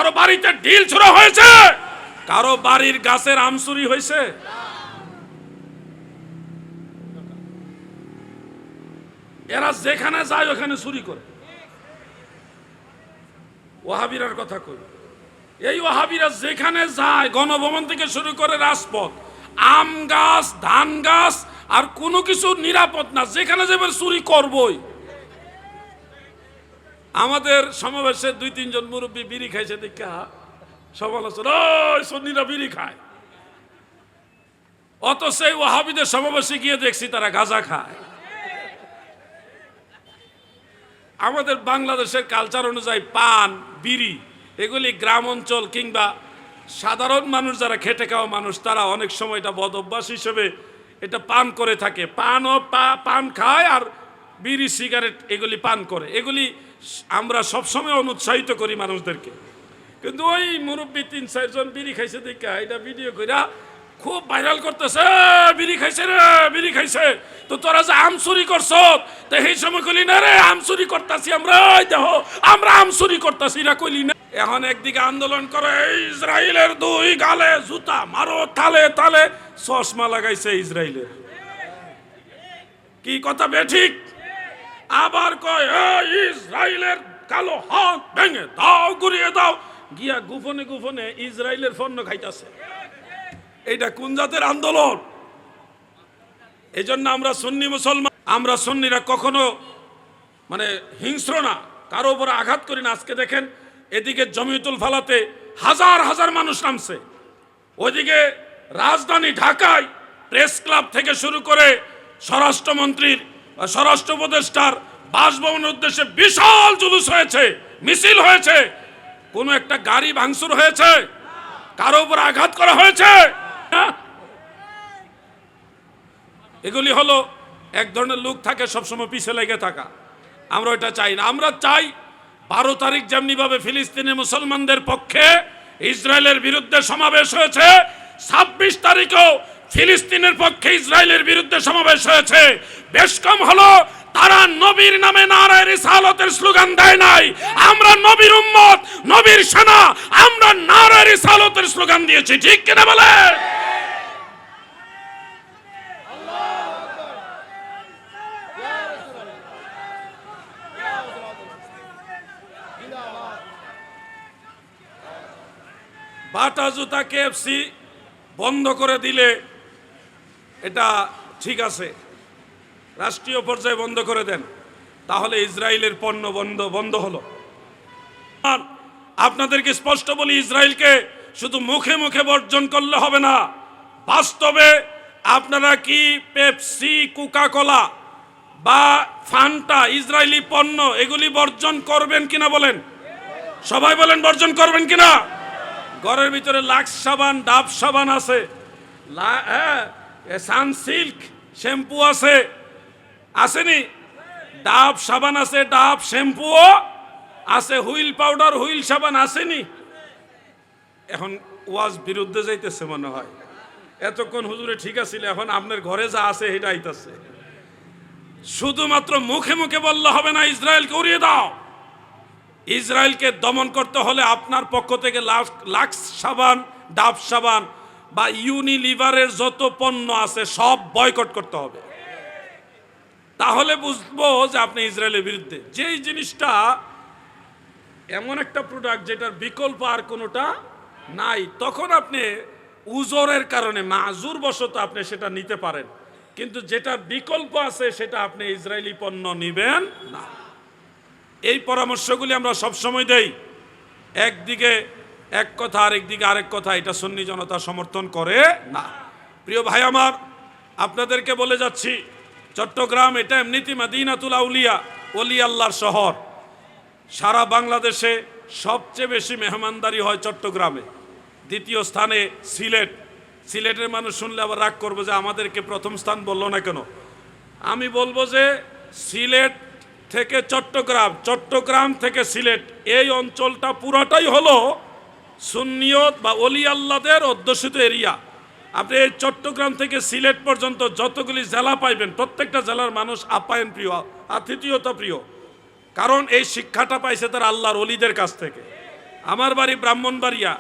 কারো বাড়িতে ঢিল ছোড়া হয়েছে, কারো বাড়ির গাছের আম চুরি হয়েছে। এরা যেখানে যায় ওখানে চুরি করে। ওয়াহাবিরার কথা কই, এই ওয়াহাবিরা যেখানে যায়, গণভবন থেকে শুরু করে রাজপথ, আম গাছ, ধান গাছ, আর কোনো কিছু নিরাপদ না, যেখানে যাবে চুরি করবই। আমাদের সমাবেশে 2-3 জন মুরব্বী বিড়ি খাইছে দেখা সমালোচনা, ওই সুন্নিরা বিড়ি খায়। অত সেই ওয়াহাবিদের সমাবেশে গিয়ে দেখছি তারা গাঁজা খায়। আমাদের বাংলাদেশের কালচার অনুযায়ী পান, বিড়ি এগুলি গ্রাম অঞ্চল কিংবা সাধারণ মানুষ যারা খেটে খাওয়া মানুষ, তারা অনেক সময় এটা বদ অভ্যাস হিসেবে এটা পান করে থাকে। পান খায় আর বিড়ি, সিগারেট এগুলি পান করে। এগুলি আমরা সবসময় অনুৎসাহিত করি মানুষদেরকে। কিন্তু ওই মুরব্বী 3-4 জন বিড়ি খাইছে দেখা এটা ভিডিও কইরা খুব ভাইরাল করতেছে, বিড়ি খাইছে রে, বিড়ি খাইছে। তো তোরা যে আম চুরি করছ, তো এই সময় কইলি না রে আম চুরি করতাছি আমরা, দেখো আমরা আম চুরি করতাছি, এরা কইলি না। এখন একদিকে আন্দোলন করে ইসরায়েলের 2 গালে জুতা মারো, তালে তালে চশমা লাগাইছে ইসরায়েলের। কি কথা বেঠিক? আবার কয় ইসরায়েলের কালো হাত ভেঙে দাও, গুড়িয়ে দাও, গিয়া গোপনে গোপনে ইসরায়েলের পণ্য খাইতেছে। এইটা কোন জাতের আন্দোলন? এই জন্য আমরা সুন্নি মুসলমান, আমরা সুন্নিরা কখনো মানে হিংস্র না, কারো উপর আঘাত করি না। আজকে দেখেন এদিকে জমিয়তুল ফালাতে হাজার হাজার মানুষ নামছে, ওইদিকে রাজধানী ঢাকায় প্রেস ক্লাব থেকে শুরু করে স্বরাষ্ট্রমন্ত্রীর, স্বরাষ্ট্র উপদেষ্টার বাসভবনের উদ্দেশ্যে বিশাল জুলুস হয়েছে, মিছিল হয়েছে। কোনো একটা গাড়ি ভাঙচুর হয়েছে? কারো উপর আঘাত করা হয়েছে? এগুলি হলো এক ধরনের লোক থাকে সবসময় পিছে লেগে থাকা। আমরা ওইটা চাই না। আমরা চাই 12 তারিখ যেমনিভাবে ফিলিস্তিনের মুসলমানদের পক্ষে ইসরায়েলের বিরুদ্ধে সমাবেশ হয়েছে, 26 তারিখেও ফিলিস্তিনের পক্ষে ইসরায়েলের বিরুদ্ধে সমাবেশ হয়েছে। বেশ কম হলো তারা নবীর নামে নারায়ে রিসালাতের স্লোগান দেয় নাই। আমরা নবীর উম্মত, নবীর সেনা, আমরা নারায়ে রিসালাতের স্লোগান দিয়েছি। ঠিক কিনা বলে? বাটা জুতা কেএফসি বন্ধ করে দিলে এটা ঠিক আছে, রাষ্ট্রীয় পর্যায়ে বন্ধ করে দেন, তাহলে ইসরায়েলের পণ্য বন্ধ হলো। আর আপনাদেরকে স্পষ্ট বলি, ইসরায়েলকে শুধু মুখে মুখে বর্জন করলে হবে না, বাস্তবে আপনারা কি পেপসি, কোকা-কোলা বা ফান্টা, ইসরায়েলি পণ্য এগুলি বর্জন করবেন কিনা বলেন? সবাই বলেন বর্জন করবেন কিনা? ঘরের ভিতরে লাক্স সাবান, ডাব সাবান আছে, সানসিল্ক শ্যাম্পু আছে, আসেনি? ডাব সাবান আছে, ডাব শ্যাম্পুও আছে, হুইল পাউডার, হুইল সাবান আসেনি? এখন ওয়াজ বিরুদ্ধে যাইতেছে মনে হয়। এতক্ষণ হুজুরে ঠিক আছিল, এখন আপনার ঘরে যা আছে এটা আইতাছে। শুধুমাত্র মুখে মুখে বললে হবে না ইসরায়েলকে উড়িয়ে দাও। ইসরায়েলকে দমন করতে হলে আপনার পক্ষ থেকে লাক্স সাবান, ডাব সাবান বা ইউনিলিভারের যত পণ্য আছে সব বয়কট করতে হবে। তাহলে বুঝবো যে আপনি ইসরায়েলের বিরুদ্ধে। যেই জিনিসটা এমন একটা প্রোডাক্ট যেটার বিকল্প আর কোনোটা নাই, তখন আপনি উজরের কারণে মাজুর বশত আপনি সেটা নিতে পারেন, কিন্তু যেটার বিকল্প আছে সেটা আপনি ইসরায়েলি পণ্য নিবেন না। এই পরামর্শগুলি আমরা সবসময় দেই। একদিকে এক কথা, আরেকদিকে আরেক কথা, এটা সুন্নি জনতা সমর্থন করে না। প্রিয় ভাই আমার, আপনাদেরকে বলে যাচ্ছি, চট্টগ্রাম এটা এমনিতে মদিনাতুল আউলিয়া, ওলি আল্লাহর শহর। সারা বাংলাদেশে সবচেয়ে বেশি মেহমানদারি হয় চট্টগ্রামে, দ্বিতীয় স্থানে সিলেট। সিলেটের মানুষ শুনলে আবার রাগ করবো যে আমাদেরকে প্রথম স্থান বললো না কেন। আমি বলবো যে সিলেট থেকে চট্টগ্রাম, চট্টগ্রাম থেকে সিলেট, এই অঞ্চলটা পুরাটাই হলো সুন্নিয়ত বা ওলি আল্লাহদের অধ্যুষিত এরিয়া। আপনি এই চট্টগ্রাম থেকে সিলেট পর্যন্ত যতগুলি জেলা পাইবেন, প্রত্যেকটা জেলার মানুষ আপ্যায়ন প্রিয়, আতিথেয়তা প্রিয়, কারণ এই শিক্ষাটা পাইছে তার আল্লাহর ওলিদের কাছ থেকে। আমার বাড়ি ব্রাহ্মণবাড়িয়া,